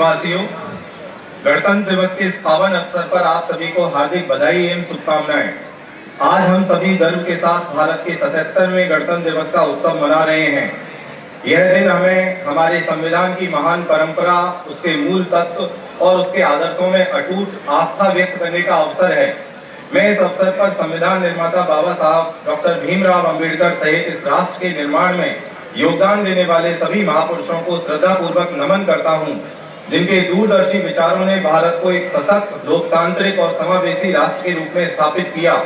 देशवासियों, गणतंत्र दिवस के इस पावन अवसर पर आप सभी को हार्दिक बधाई एवं शुभकामनाएं। आज हम सभी गर्व के साथ भारत के 77वें गणतंत्र दिवस का उत्सव मना रहे हैं। यह दिन हमें हमारे संविधान की महान परंपरा, उसके मूल तत्व और उसके आदर्शों में अटूट आस्था व्यक्त करने का अवसर है। मैं इस अवसर पर संविधान निर्माता बाबा साहब डॉक्टर भीमराव अंबेडकर सहित इस राष्ट्र के निर्माण में योगदान देने वाले सभी महापुरुषों को श्रद्धापूर्वक नमन करता हूं, जिनके दूरदर्शी विचारों ने भारत को एक सशक्त, लोकतांत्रिक और समावेशी राष्ट्र के रूप में स्थापित किया।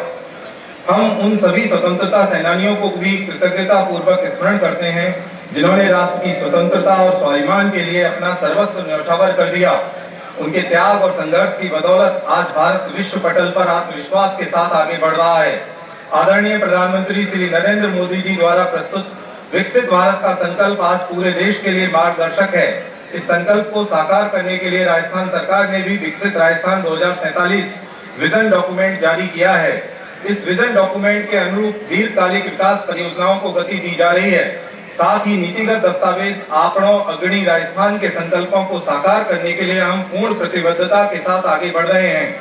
हम उन सभी स्वतंत्रता सेनानियों को भी कृतज्ञता पूर्वक स्मरण करते हैं, जिन्होंने राष्ट्र की स्वतंत्रता और स्वाभिमान के लिए अपना सर्वस्व न्यौछावर कर दिया। उनके त्याग और संघर्ष की बदौलत आज भारत विश्व पटल पर आत्मविश्वास के साथ आगे बढ़ रहा है। आदरणीय प्रधानमंत्री श्री नरेंद्र मोदी जी द्वारा प्रस्तुत विकसित भारत का संकल्प आज पूरे देश के लिए मार्गदर्शक है। इस संकल्प को साकार करने के लिए राजस्थान सरकार ने भी विकसित राजस्थान 2047 विजन डॉक्यूमेंट जारी किया है। इस विजन डॉक्यूमेंट के अनुरूप दीर्घकालिक विकास परियोजनाओं को गति दी जा रही है। साथ ही नीतिगत दस्तावेज आपणों अग्रणी राजस्थान के संकल्पों को साकार करने के लिए हम पूर्ण प्रतिबद्धता के साथ आगे बढ़ रहे हैं।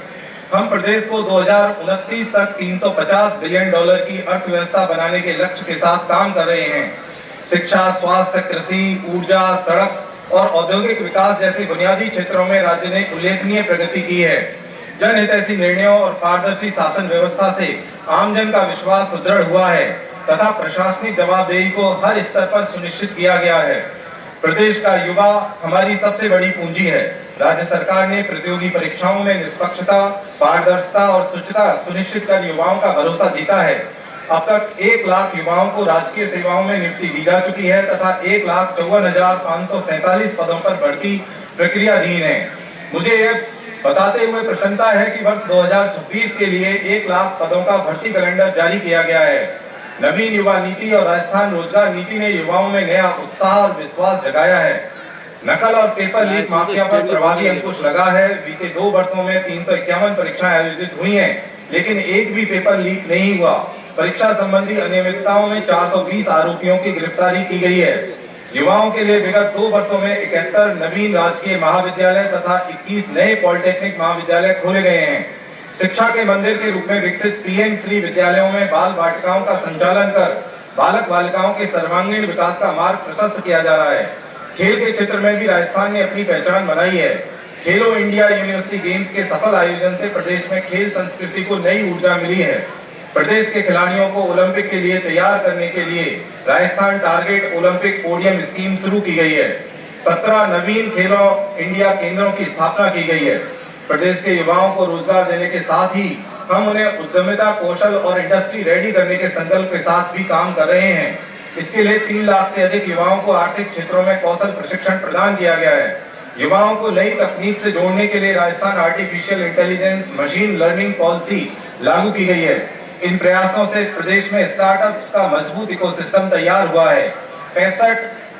हम प्रदेश को 2029 तक $350 बिलियन की अर्थव्यवस्था बनाने के लक्ष्य के साथ काम कर रहे हैं। शिक्षा, स्वास्थ्य, कृषि, ऊर्जा, सड़क और औद्योगिक विकास जैसे बुनियादी क्षेत्रों में राज्य ने उल्लेखनीय प्रगति की है। जनहितैषी निर्णयों और पारदर्शी शासन व्यवस्था से आमजन का विश्वास सुदृढ़ हुआ है तथा प्रशासनिक जवाबदेही को हर स्तर पर सुनिश्चित किया गया है। प्रदेश का युवा हमारी सबसे बड़ी पूंजी है। राज्य सरकार ने प्रतियोगी परीक्षाओं में निष्पक्षता, पारदर्शिता और शुचिता सुनिश्चित कर युवाओं का भरोसा जीता है। अब तक 1 लाख युवाओं को राजकीय सेवाओं में नियुक्ति दी जा चुकी है तथा 1,54,547 पदों पर भर्ती प्रक्रियाधीन है। मुझे यह बताते हुए प्रसन्नता है कि वर्ष 2026 के लिए 1 लाख पदों का भर्ती कैलेंडर जारी किया गया है। नवीन युवा नीति और राजस्थान रोजगार नीति ने युवाओं में नया उत्साह और विश्वास जगाया है। नकल और पेपर लीक माफिया पर प्रभावी अंकुश लगा है। बीते 2 वर्षों में 351 परीक्षाएं आयोजित हुई हैं, लेकिन एक भी पेपर लीक नहीं हुआ। परीक्षा संबंधी अनियमितताओं में 420 आरोपियों की गिरफ्तारी की गई है। युवाओं के लिए विगत 2 वर्षों में 71 नवीन राजकीय महाविद्यालय तथा 21 नए पॉलिटेक्निक महाविद्यालय खोले गए हैं। शिक्षा के मंदिर के रूप में विकसित पीएम श्री विद्यालयों में बाल वाटिकाओं का संचालन कर बालक बालिकाओं के सर्वांगीण विकास का मार्ग प्रशस्त किया जा रहा है। खेल के क्षेत्र में भी राजस्थान ने अपनी पहचान बनाई है। खेलो इंडिया यूनिवर्सिटी गेम्स के सफल आयोजन से प्रदेश में खेल संस्कृति को नई ऊर्जा मिली है। प्रदेश के खिलाड़ियों को ओलंपिक के लिए तैयार करने के लिए Rajasthan target Olympic podium scheme शुरू की गई है। 17 नवीन खेलो इंडिया केंद्रों की स्थापना की गई है। प्रदेश के युवाओं को रोजगार देने के साथ ही हम उन्हें उद्यमिता, कौशल और इंडस्ट्री रेडी करने के संकल्प के साथ भी काम कर रहे हैं। इसके लिए 3 लाख से अधिक युवाओं को आर्थिक क्षेत्रों में कौशल प्रशिक्षण प्रदान किया गया है। युवाओं को नई तकनीक से जोड़ने के लिए Rajasthan artificial intelligence machine learning policy लागू की गई है। इन प्रयासों से प्रदेश में स्टार्टअप्स का मजबूत इकोसिस्टम तैयार हुआ है। 65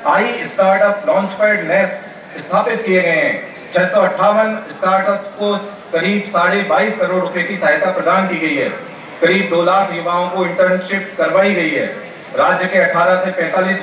आई स्टार्टअप लॉन्चपैड नेस्ट स्थापित किए गए हैं। 658 स्टार्टअप्स को करीब 22.5 करोड़ रुपए की सहायता प्रदान की गई है। करीब 2 लाख युवाओं को इंटर्नशिप करवाई गई है। राज्य के 18 से 45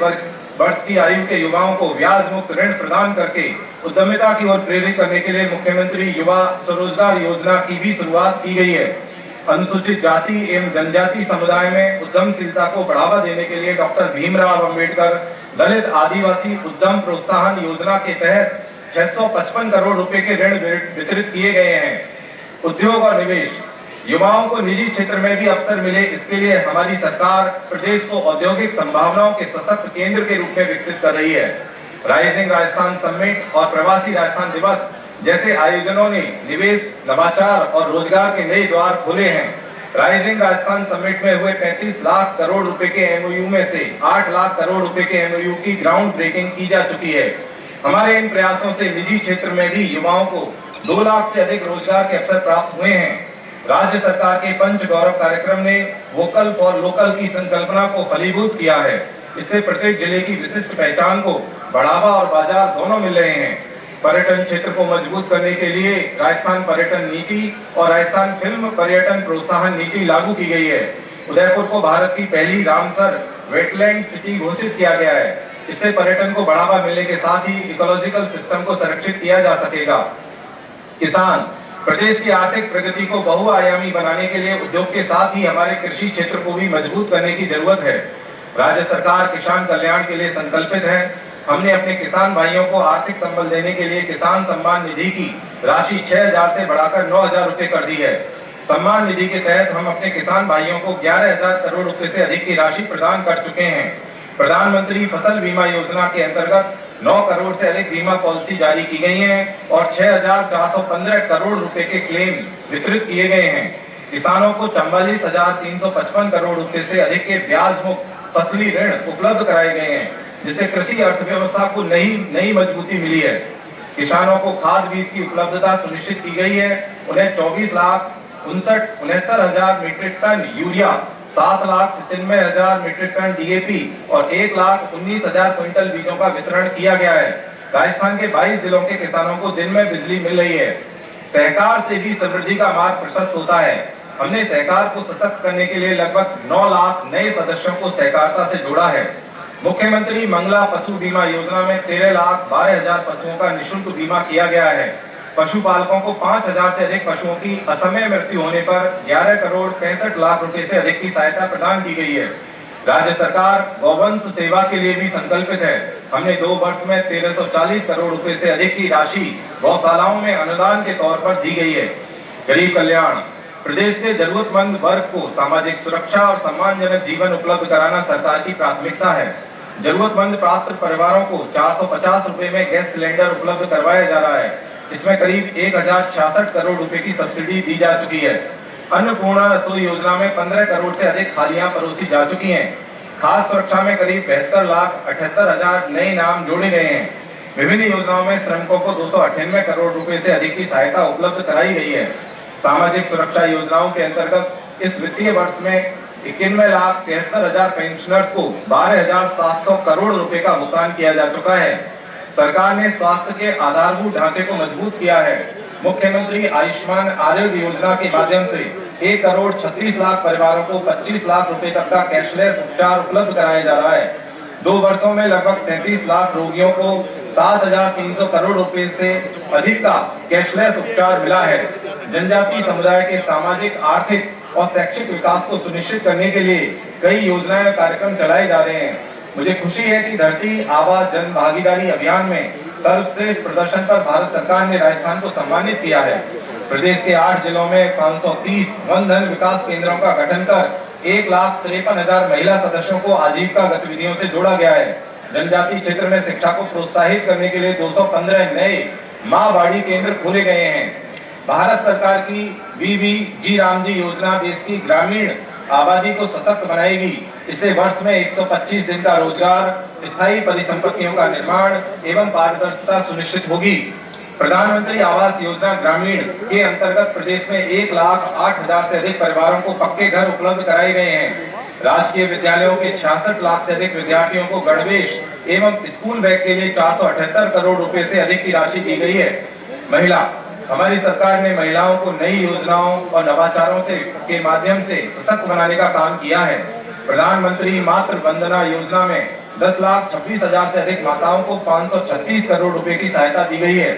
वर्ष की आयु के युवाओं को ब्याज मुक्त ऋण प्रदान करके उद्यमिता की ओर प्रेरित करने के लिए मुख्यमंत्री युवा स्वरोजगार योजना की भी शुरुआत की गई है। अनुसूचित जाति एवं जनजाति समुदाय में उद्यमशीलता को बढ़ावा देने के लिए डॉक्टर भीमराव अंबेडकर दलित आदिवासी उद्यम प्रोत्साहन योजना के तहत 655 करोड़ रुपए के ऋण वितरित किए गए हैं। उद्योग और निवेश, युवाओं को निजी क्षेत्र में भी अवसर मिले, इसके लिए हमारी सरकार प्रदेश को औद्योगिक संभावनाओं के सशक्त केंद्र के रूप में विकसित कर रही है। राइजिंग राजस्थान समिट और प्रवासी राजस्थान दिवस जैसे आयोजनों ने निवेश, नवाचार और रोजगार के नए द्वार खोले हैं। राइजिंग राजस्थान समिट में हुए 35 लाख करोड़ रुपए के एमओयू में से 8 लाख करोड़ रुपए के एमओयू की ग्राउंड ब्रेकिंग की जा चुकी है। हमारे इन प्रयासों से निजी क्षेत्र में भी युवाओं को 2 लाख से अधिक रोजगार के अवसर प्राप्त हुए हैं। राज्य सरकार के पंच गौरव कार्यक्रम ने वोकल फॉर लोकल की संकल्पना को फलीभूत किया है। इससे प्रत्येक जिले की विशिष्ट पहचान को बढ़ावा और बाजार दोनों मिल रहे हैं। पर्यटन क्षेत्र को मजबूत करने के लिए राजस्थान पर्यटन नीति और राजस्थान फिल्म पर्यटन प्रोत्साहन नीति लागू की गई है। उदयपुर को भारत की पहली रामसर वेटलैंड सिटी घोषित किया गया है। इससे पर्यटन को बढ़ावा मिलने के साथ ही इकोलॉजिकल सिस्टम को संरक्षित किया जा सकेगा। किसान प्रदेश की आर्थिक प्रगति को बहुआयामी बनाने के लिए उद्योग के साथ ही हमारे कृषि क्षेत्र को भी मजबूत करने की जरूरत है। राज्य सरकार किसान कल्याण के लिए संकल्पित है। हमने अपने किसान भाइयों को आर्थिक संबल देने के लिए किसान सम्मान निधि की राशि 6,000 से बढ़ाकर 9,000 रुपए कर दी है। सम्मान निधि के तहत हम अपने किसान भाइयों को 11,000 करोड़ रुपए से अधिक की राशि प्रदान कर चुके हैं। प्रधानमंत्री फसल बीमा योजना के अंतर्गत 9 करोड़ से अधिक बीमा पॉलिसी जारी की गई हैं और 6,415 करोड़ रुपए के क्लेम वितरित किए गए हैं। किसानों को 44,355 करोड़ रुपए से अधिक के ब्याज मुक्त फसली ऋण उपलब्ध कराए गए हैं, जिससे कृषि अर्थव्यवस्था को नई मजबूती मिली है। किसानों को खाद बीज की उपलब्धता सुनिश्चित की गई है। उन्हें 24,69,69,000 metric ton urea, 7,97,000 metric ton DAP और 1,19,000 क्विंटल बीजों का वितरण किया गया है। राजस्थान के 22 जिलों के किसानों को दिन में बिजली मिल रही है। सहकार से भी समृद्धि का मार्ग प्रशस्त होता है। हमने सहकार को सशक्त करने के लिए लगभग 9 लाख नए सदस्यों को सहकारिता से जोड़ा है। मुख्यमंत्री मंगला पशु बीमा योजना में 13,12,000 पशुओं का निःशुल्क बीमा किया गया है। पशुपालकों को 5,000 से अधिक पशुओं की असमय मृत्यु होने पर 11 करोड़ 65 लाख रुपए से अधिक की सहायता प्रदान की गई है। राज्य सरकार गौवंश सेवा के लिए भी संकल्पित है। हमने 2 वर्ष में 1,340 करोड़ रुपए से अधिक की राशि गौशालाओं में अनुदान के तौर पर दी गई है। गरीब कल्याण प्रदेश के जरूरतमंद वर्ग को सामाजिक सुरक्षा और सम्मानजनक जीवन उपलब्ध कराना सरकार की प्राथमिकता है। जरूरतमंद पात्र परिवारों को 450 रुपए में गैस सिलेंडर उपलब्ध करवाया जा रहा है। इसमें करीब 1,066 करोड़ रुपए की सब्सिडी दी जा चुकी है। अन्नपूर्णा रसोई योजना में 15 करोड़ से अधिक थालियां परोसी जा चुकी हैं। खाद्य सुरक्षा में करीब 72,78,000 नए नाम जोड़े गए हैं। विभिन्न योजनाओं में श्रमिकों को 298 करोड़ रुपए से अधिक की सहायता उपलब्ध कराई गई है। सामाजिक सुरक्षा योजनाओं के अंतर्गत इस वित्तीय वर्ष में 91,73,000 पेंशनर्स को 12,700 करोड़ रुपए का भुगतान किया जा चुका है। सरकार ने स्वास्थ्य के आधारभूत ढांचे को मजबूत किया है। मुख्यमंत्री आयुष्मान आरोग्य योजना के माध्यम से 1 करोड़ 36 लाख परिवारों को 25 लाख रुपए तक का कैशलेस उपचार उपलब्ध कराया जा रहा है। 2 वर्षों में लगभग 37 लाख रोगियों को 7,300 करोड़ रुपए से अधिक का कैशलेस उपचार मिला है। जनजातीय समुदाय के सामाजिक, आर्थिक और शैक्षिक विकास को सुनिश्चित करने के लिए कई योजनाएं और कार्यक्रम चलाए जा रहे हैं। मुझे खुशी है कि धरती आबा जन भागीदारी अभियान में सर्वश्रेष्ठ प्रदर्शन पर भारत सरकार ने राजस्थान को सम्मानित किया है। प्रदेश के 8 जिलों में 530 वन धन विकास केंद्रों का गठन कर 1,53,000 महिला सदस्यों को आजीविका गतिविधियों से जोड़ा गया है। जनजातीय क्षेत्र में शिक्षा को प्रोत्साहित करने के लिए 215 नए माँ बाड़ी केंद्र खोले गए हैं। भारत सरकार की वीबी रामजी योजना देश की ग्रामीण आबादी को सशक्त बनाएगी। इससे वर्ष में 125 दिन का रोजगार, स्थायी परिसंपत्तियों का निर्माण एवं पारदर्शिता सुनिश्चित होगी। प्रधानमंत्री आवास योजना ग्रामीण के अंतर्गत प्रदेश में 1,08,000 से अधिक परिवारों को पक्के घर उपलब्ध कराए गए हैं। राजकीय विद्यालयों के 66 लाख से अधिक विद्यार्थियों को गणवेश एवं स्कूल बैग के लिए 478 करोड़ रुपए से अधिक की राशि दी गई है। महिला हमारी सरकार ने महिलाओं को नई योजनाओं और नवाचारों के माध्यम से सशक्त बनाने का काम किया है। प्रधानमंत्री मातृ वंदना योजना में 10,26,000 से अधिक माताओं को 536 करोड़ रुपए की सहायता दी गई है।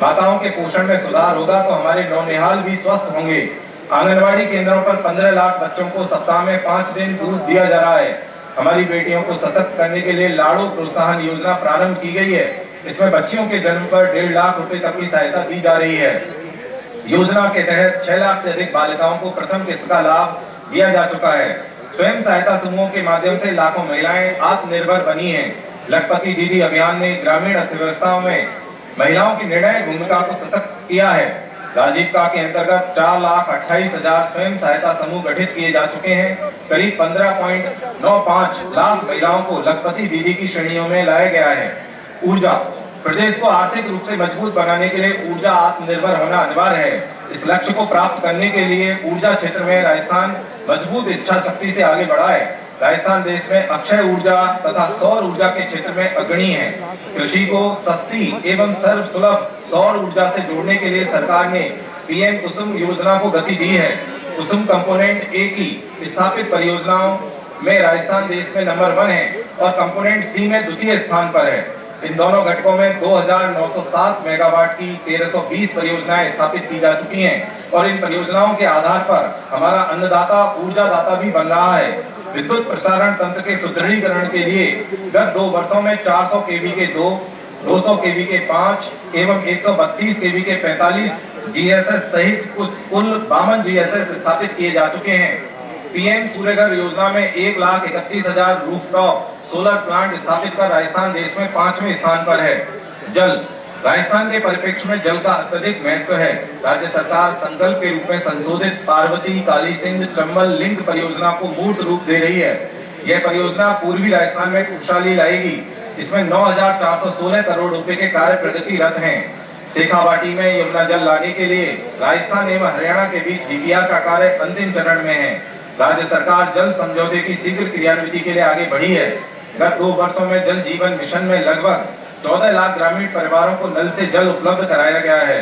माताओं के पोषण में सुधार होगा तो हमारे नौनिहाल भी स्वस्थ होंगे। आंगनबाड़ी केंद्रों पर 15 लाख बच्चों को सप्ताह में 5 दिन दूध दिया जा रहा है। हमारी बेटियों को सशक्त करने के लिए लाड़ू प्रोत्साहन योजना प्रारंभ की गई है। इसमें बच्चियों के जन्म पर 1.5 लाख रुपए तक की सहायता दी जा रही है। योजना के तहत 6 लाख से अधिक बालिकाओं को प्रथम किस्त का लाभ दिया जा चुका है। स्वयं सहायता समूहों के माध्यम से लाखों महिलाएं आत्मनिर्भर बनी हैं। लखपति दीदी अभियान ने ग्रामीण अर्थव्यवस्थाओं में महिलाओं की निर्णायक भूमिका को सशक्त किया है। राजीविका के अंतर्गत 4,28,000 स्वयं सहायता समूह गठित किए जा चुके हैं। करीब 15.95 लाख महिलाओं को लखपति दीदी की श्रेणियों में लाया गया है। ऊर्जा प्रदेश को आर्थिक रूप से मजबूत बनाने के लिए ऊर्जा आत्मनिर्भर होना अनिवार्य है। इस लक्ष्य को प्राप्त करने के लिए ऊर्जा क्षेत्र में राजस्थान मजबूत इच्छा शक्ति से आगे बढ़ा है। राजस्थान देश में अक्षय ऊर्जा तथा सौर ऊर्जा के क्षेत्र में अग्रणी है। कृषि को सस्ती एवं सर्वसुलभ सौर ऊर्जा से जोड़ने के लिए सरकार ने पीएम कुसुम योजना को गति दी है। कुसुम कंपोनेंट ए की स्थापित परियोजनाओं में राजस्थान देश में नंबर 1 है और कंपोनेंट सी में द्वितीय स्थान पर है। इन दोनों घटकों में 2907 मेगावाट की 1320 परियोजनाएं स्थापित की जा चुकी हैं और इन परियोजनाओं के आधार पर हमारा अन्नदाता ऊर्जा दाता भी बन रहा है। विद्युत प्रसारण तंत्र के सुदृढ़ीकरण के लिए गत 2 वर्षों में 400 केवी के 200 केवी के 5 एवं 132 केवी के 45 जीएसएस सहित कुल 52 जीएसएस स्थापित किए जा चुके हैं। पीएम सूर्यघर योजना में 1,31,000 रूफटॉप सोलर प्लांट स्थापित कर राजस्थान देश में 5वें स्थान पर है। जल राजस्थान के परिप्रेक्ष्य में जल का अत्यधिक महत्व है। राज्य सरकार संकल्प के रूप में संशोधित पार्वती, काली सिंध, चंबल लिंक परियोजना को मूर्त रूप दे रही है। यह परियोजना पूर्वी राजस्थान में खुशहाली लाएगी। इसमें 9,416 करोड़ रुपए के कार्य प्रगतिरत हैं। शेखावाटी में यमुना जल लाने के लिए राजस्थान एवं हरियाणा के बीच डीपीआर का कार्य अंतिम चरण में है। राज्य सरकार जल समझौते की शीघ्र क्रियान्विति के लिए आगे बढ़ी है। गत 2 वर्षों में जल जीवन मिशन में लगभग 14 लाख ग्रामीण परिवारों को नल से जल उपलब्ध कराया गया है।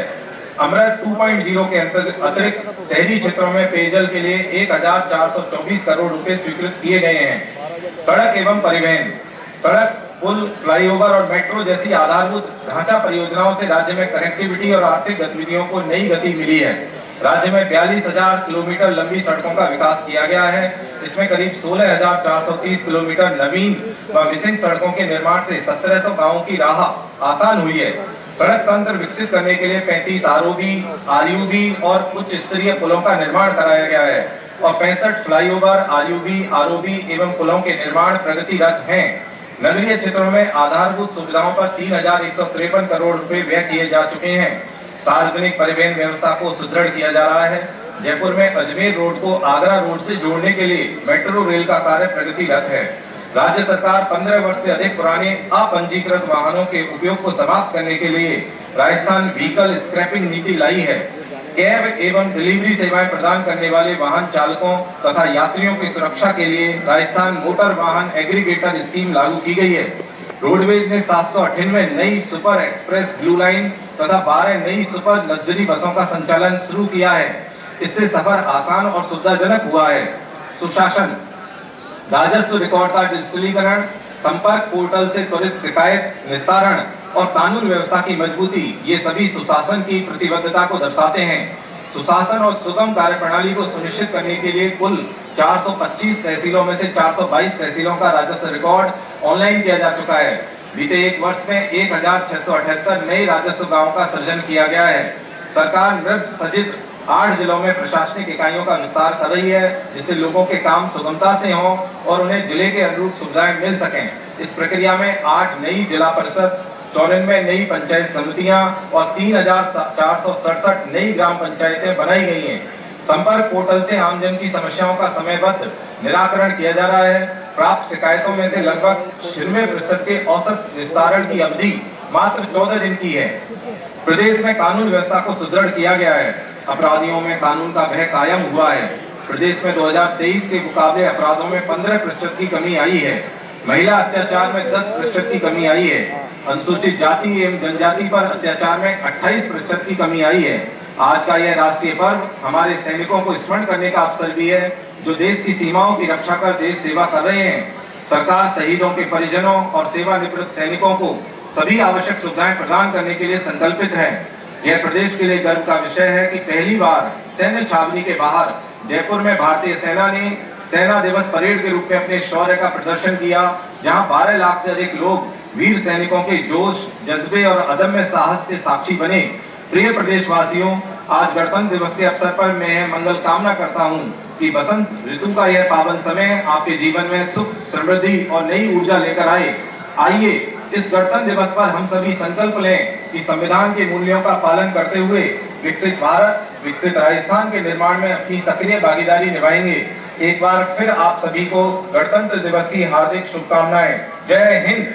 अमृत 2.0 के अतिरिक्त शहरी क्षेत्रों में पेयजल के लिए 1,424 करोड़ रुपए स्वीकृत किए गए हैं। सड़क एवं परिवहन, सड़क, पुल, फ्लाईओवर और मेट्रो जैसी आधारभूत ढांचा परियोजनाओं से राज्य में कनेक्टिविटी और आर्थिक गतिविधियों को नई गति मिली है। राज्य में 42,000 किलोमीटर लंबी सड़कों का विकास किया गया है। इसमें करीब 16,430 किलोमीटर नवीन व मिसिंग सड़कों के निर्माण से 1700 गांवों की राह आसान हुई है। सड़क तंत्र विकसित करने के लिए 35 आरओबी, आरयूबी और उच्च स्तरीय पुलों का निर्माण कराया गया है और 65 फ्लाईओवर, आरयूबी, आरओबी एवं पुलों के निर्माण प्रगतिरत हैं। नगरीय क्षेत्रों में आधारभूत सुविधाओं पर 3,153 करोड़ रुपए व्यय किए जा चुके हैं। सार्वजनिक परिवहन व्यवस्था को सुदृढ़ किया जा रहा है। जयपुर में अजमेर रोड को आगरा रोड से जोड़ने के लिए मेट्रो रेल का कार्य प्रगतिरत है। राज्य सरकार 15 वर्ष से अधिक पुराने अपंजीकृत वाहनों के उपयोग को समाप्त करने के लिए राजस्थान व्हीकल स्क्रैपिंग नीति लाई है। कैब एवं डिलीवरी सेवाएं प्रदान करने वाले वाहन चालकों तथा यात्रियों की सुरक्षा के लिए राजस्थान मोटर वाहन एग्रीगेटर स्कीम लागू की गई है। रोडवेज ने 798 नई सुपर एक्सप्रेस ब्लू लाइन तथा 12 नई सुपर लग्जरी बसों का संचालन शुरू किया है। इससे सफर आसान और सुविधाजनक हुआ है। सुशासन, राजस्व रिकॉर्ड का डिजिटलीकरण, संपर्क पोर्टल से त्वरित शिकायत निस्तारण और कानून व्यवस्था की मजबूती, ये सभी सुशासन की प्रतिबद्धता को दर्शाते हैं। सुशासन और सुगम कार्यप्रणाली को सुनिश्चित करने के लिए कुल 425 तहसीलों में से 422 तहसीलों का राजस्व रिकॉर्ड ऑनलाइन किया जा चुका है। बीते 1 वर्ष में 1,678 नए राजस्व गांवों का सृजन किया गया है। सरकार नृत्य सजित 8 जिलों में प्रशासनिक इकाइयों का विस्तार कर रही है, जिससे लोगों के काम सुगमता से हों और उन्हें जिले के अनुरूप सुविधाएं मिल सकें। इस प्रक्रिया में 8 नई जिला परिषद, 94 नई पंचायत समितियां और 3,467 नई ग्राम पंचायतें बनाई गई हैं। संपर्क पोर्टल से आमजन की समस्याओं का समयबद्ध निराकरण किया जा रहा है। प्राप्त शिकायतों में से लगभग 96% के औसत निस्तारण की अवधि मात्र 14 दिन की है। प्रदेश में कानून व्यवस्था को सुदृढ़ किया गया है। अपराधियों में कानून का भय कायम हुआ है। प्रदेश में 2023 के मुकाबले अपराधों में 15% की कमी आई है। महिला अत्याचार में 10% की कमी आई है। अनुसूचित जाति एवं जनजाति पर अत्याचार में 28% की कमी आई है। आज का यह राष्ट्रीय पर्व हमारे सैनिकों को स्मरण करने का अवसर भी है, जो देश की सीमाओं की रक्षा कर देश सेवा कर रहे हैं। सरकार शहीदों के परिजनों और सेवानिवृत्त सैनिकों को सभी आवश्यक सुविधाएं प्रदान करने के लिए संकल्पित है। यह प्रदेश के लिए गर्व का विषय है कि पहली बार सैन्य छावनी के बाहर जयपुर में भारतीय सेना ने सेना दिवस परेड के रूप में अपने शौर्य का प्रदर्शन किया, जहां 12 लाख से अधिक लोग वीर सैनिकों के जोश, जज्बे और अदम्य साहस के साक्षी बने। प्रिय प्रदेशवासियों, आज गणतंत्र दिवस के अवसर पर मैं मंगल कामना करता हूं कि बसंत ऋतु का यह पावन समय आपके जीवन में सुख, समृद्धि और नई ऊर्जा लेकर आए। आइए इस गणतंत्र दिवस पर हम सभी संकल्प लें कि संविधान के मूल्यों का पालन करते हुए विकसित भारत, विकसित राजस्थान के निर्माण में अपनी सक्रिय भागीदारी निभाएंगे। एक बार फिर आप सभी को गणतंत्र दिवस की हार्दिक शुभकामनाएं। जय हिंद।